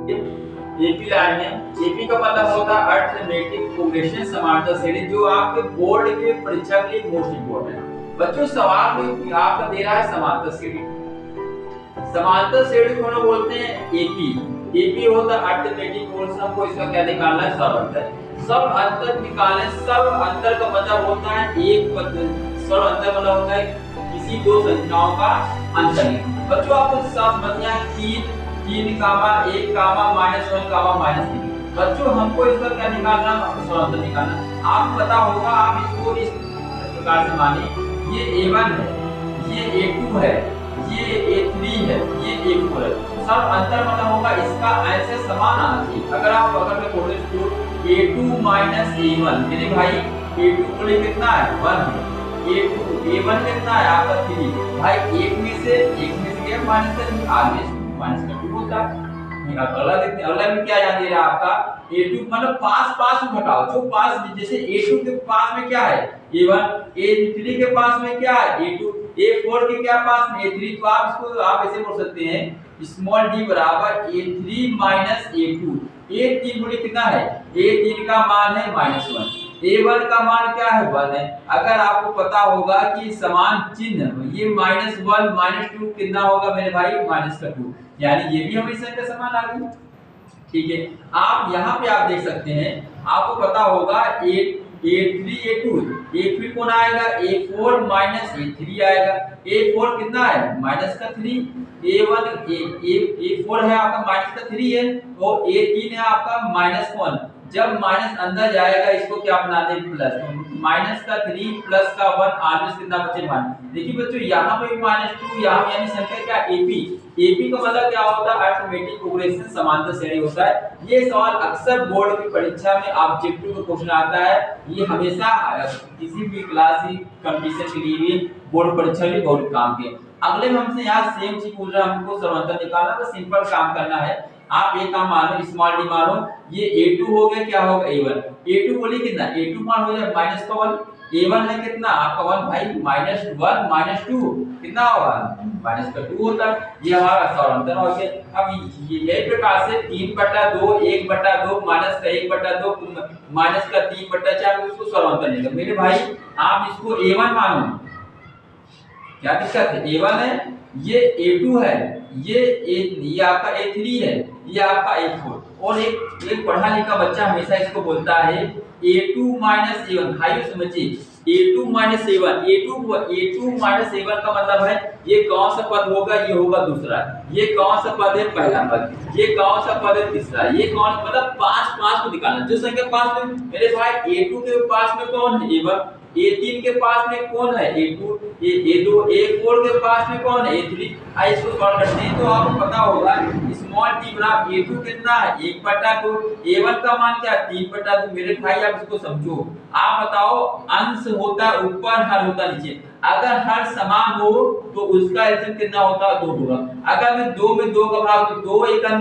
AP line है। AP का मतलब होता है अर्थमेटिक प्रोग्रेशन समांतर श्रेणी, जो आपके बोर्ड के परीक्षा के लिए मोस्ट इंपोर्टेंट है। बच्चों सवाल में आपका दे रहा है समांतर श्रेणी। समांतर श्रेणी को हम बोलते हैं एपी। एपी होता है अर्थमेटिक प्रोग्रेशन। हमको इसका क्या निकालना है? सब अंतर। सब अंतर निकालने। सब अंतर का मतलब होता है एक सब अंतर मतलब होता है किसी दो संख्याओं का अंतर। बच्चों आपको सब समझना है 3 कामा 1 कामा -1 कामा -3। बच्चों हमको इसका क्या निकालना? अंतर निकालना। आपको पता होगा, आप इसको इस प्रकार से मानिए, ये A1 है, ये A2 है, ये A3 है, ये A4 है। सब अंतर मतलब होगा इसका ऐसे समान आना चाहिए। अगर मैं बोलूं इसको A2 A1, मेरे भाई A2 बोले कितना है? 1 है। A1 कितना है आपका? 3। भाई एक में से गया माइनस का, आगे माइनस का 2 होता है। अगला देखते हैं। अगला में क्या याद दे रहा है आपका? A2 मतलब पास में घटाओ। जो पास, जैसे A2 के पास में क्या है? A1। A3 के पास में क्या है? A2। A4 के क्या पास में? A3। तो आप इसको आप ऐसे बोल सकते हैं स्मॉल d बराबर A3 माइनस A2। A3 बोले कितना है? A3 का मान है -1। A1 का मान क्या है? 1 है। अगर आपको पता होगा कि समान चिन्ह, ये -1 -2 कितना होगा मेरे भाई? -2। यानी ये भी हमेशा का समान आ गई। ठीक है। आप यहाँ पे आप देख सकते हैं, आपको पता होगा A3 A2, A3 कौन आएगा? A4 A3 आएगा। A4 कितना है? -3। A1 A4 है आपका -3 है, तो A3 है आपका -1। जब माइनस अंदर जाएगा इसको क्या बना दे? प्लस। -3 प्लस का 1 आगे कितना बचे? 1। देखिए बच्चों यहाँ पे भी -2, यहाँ यानी संख्या क्या? एपी। एपी का मतलब क्या होता है? अर्थमेटिक प्रोग्रेशन समांतर श्रेणी होता है। ये सवाल अक्सर बोर्ड की परीक्षा में ऑब्जेक्टिव का क्वेश्चन आता है। ये हमेशा किसी भी क्लास की कंपटीशन के लिए भी बोर्ड परीक्षा में बहुत काम के। अगले में हमसे यहाँ सेम चीज पूछ रहा है, हमको समांतर निकालना, बस सिंपल काम करना है। आप एक काम मानो, स्मॉल डी मानो, ये A2 हो गया, क्या होगा? A1। A2 बोलिए कितना? A2 मान हो जाए -1। A1 है कितना आपका? 1। भाई -1 -2 कितना होगा? -2 होता है। ये हमारा समांतर हो गया। अब ये प्रकार से 3/2 1/2 माइनस का 1/2 माइनस का 3/4 उसको समांतर लेंगे। मेरे भाई आप इसको A1 मानो, क्या दिक्कत है? A1 है, ये A2 है, ये आपका A3 है, ये आपका A4। और एक पढ़ा लिखा बच्चा हमेशा इसको बोलता है A2 A1। भाई समझिए A2 A1, A2 A1 का मतलब है ये कौन सा पद होगा? ये होगा दूसरा। ये कौन सा पद है? पहला पद। ये कौन सा पद है? तीसरा। ये कौन, मतलब 5 को निकालना। जो संख्या 5 में मेरे भाई A2 के पास में कौन है? A1। A3 के पास में कौन है? A2। A2 A4 के पास में कौन है? A3। इसको सॉल्व करते हैं तो आपको पता होगा स्मॉल t बराबर A2 कितना है? 1/2। A1 का मान क्या है? 3/2। मेरे भाई आप इसको समझो। आप बताओ, अंश होता है ऊपर, हर होता नीचे। अगर हर समान हो तो उसका एलसीएम कितना होता है? 2 होगा। अगर मैं 2 में 2 का भाग, 2 एकम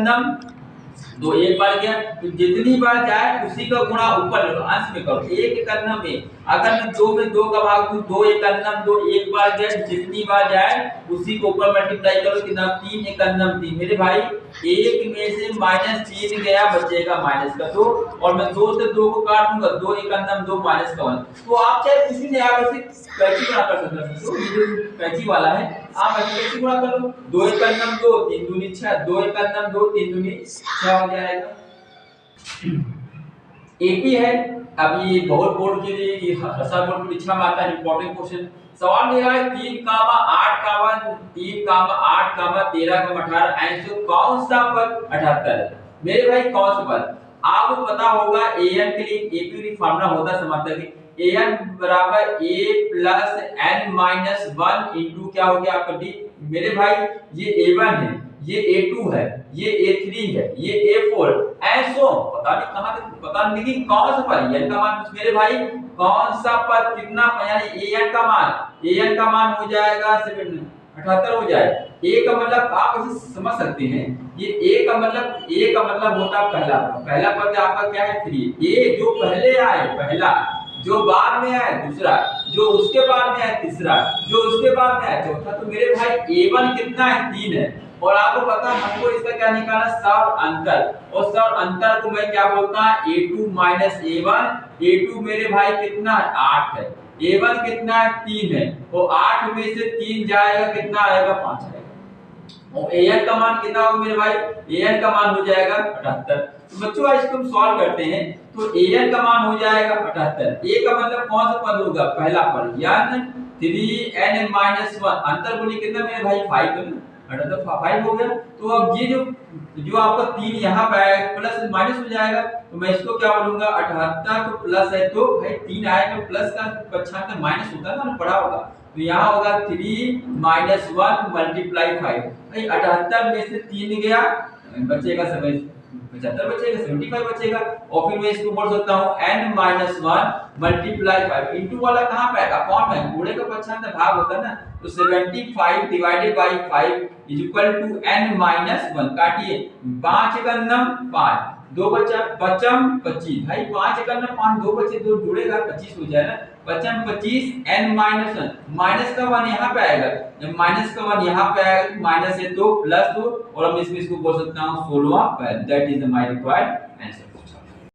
2 एक बार गया, तो जितनी बार जाए उसी का गुणा ऊपर अंश में करो। 1 एकम में अगर मैं 2 में 2 का भाग दूं, 2 एकम 2 एक बार गया, जितनी बार जाए उसी को ऊपर मल्टीप्लाई करो, कितना? 3 एकम 3। मेरे भाई 1 में से -3 गया, बचेगा -2। और मैं 2 से 2 को काट दूंगा, 2 एकम 2 -1। तो आप चाहे किसी ने आप ऐसे कैंची गुणा कर सकते हैं। तो ये जो कैंची वाला है, आप ऐसे कैसे गुणा कर लो? 2 एकम 2 3 दूनी 6, 2 एकम 2 3 दूनी 6 हो जाएगा। एपी है। अब ये बहुत बोर्ड के लिए, ये हर बोर्ड परीक्षा में आता है, इंपॉर्टेंट क्वेश्चन। सवाल मेरा है 3 8 13 18 ऐसे कौन सा पद 78 है? मेरे भाई कौन सा पद? आपको पता होगा an के लिए एपी की फार्मूला होता है समांतर की। an बराबर a plus n minus 1 into क्या हो गया आपका d। मेरे भाई ये A1 है, ये A2 है, ये A3 है, ये A4। ऐसो पता नहीं कहां तक, पता नहीं कि कौन सा पद n का मान। मेरे भाई कौन सा पद कितना, यानी an का मान हो जाएगा 78 हो जाए। a का मतलब आप इसे समझ सकते हैं, ये a का मतलब होता है पहला पद। पहला पद आपका क्या है? 3। a जो पहले आए, पहला जो बाद में है दूसरा, जो उसके बाद में है तीसरा, जो उसके बाद में है चौथा। तो मेरे भाई A1 कितना है 3 है, और आपको पता है हमको इसका क्या निकालना, सर अंतर, और सर अंतर को मैं क्या बोलता हूं A2 माइनस A1। A2 मेरे भाई कितना है 8 है, A1 कितना है 3 है, और 8 में से 3 जाएगा कितना आएगा 5 आएगा, और an का मान कितना होगा मेरे भाई, an का मान हो जाएगा 78। तो बच्चों आज इसको हम सॉल्व करते हैं, तो an का मान हो जाएगा 78। a का मतलब कौन सा पद होगा, पहला पद, यानी 3n-1 अंतर बोलिए कितना मेरे भाई 5 है ना, 5 हो गया। तो अब ये जो आपका 3 यहाँ पे आएगा प्लस माइनस हो जाएगा, तो मैं इसको क्या बोलूंगा 78, तो प्लस है तो भाई 3 आएगा, प्लस का पक्षांतर माइनस होता है ना, पढ़ा होगा। तो यहाँ होगा 3 - 1 मल्टीप्लाई 5, भाई 78 में से 3 गया, बचेगा 75 बचेगा, 75 बचेगा, और फिर मैं इसको बोल सकता हूँ n-1 मल्टीप्लाई 5 इंटू वाला कहाँ पे आएगा, अपॉन में, पूरे का पक्षांतर भाग होता है ना, तो 75 divided by 5 is equal to n-1, काटिए 5 का 5, 2 बचा पचम 25, भाई 5 का 5, 2 बचे 2 जुड़ेगा 25 हो जाएगा, पचम 25 n-1, माइनस का 1 यहाँ पे आएगा, जब माइनस का 1 यहाँ पे आएगा माइनस है तो प्लस 2, और हम इसमें इसको बोल सकता हूँ 16, that is my required answer.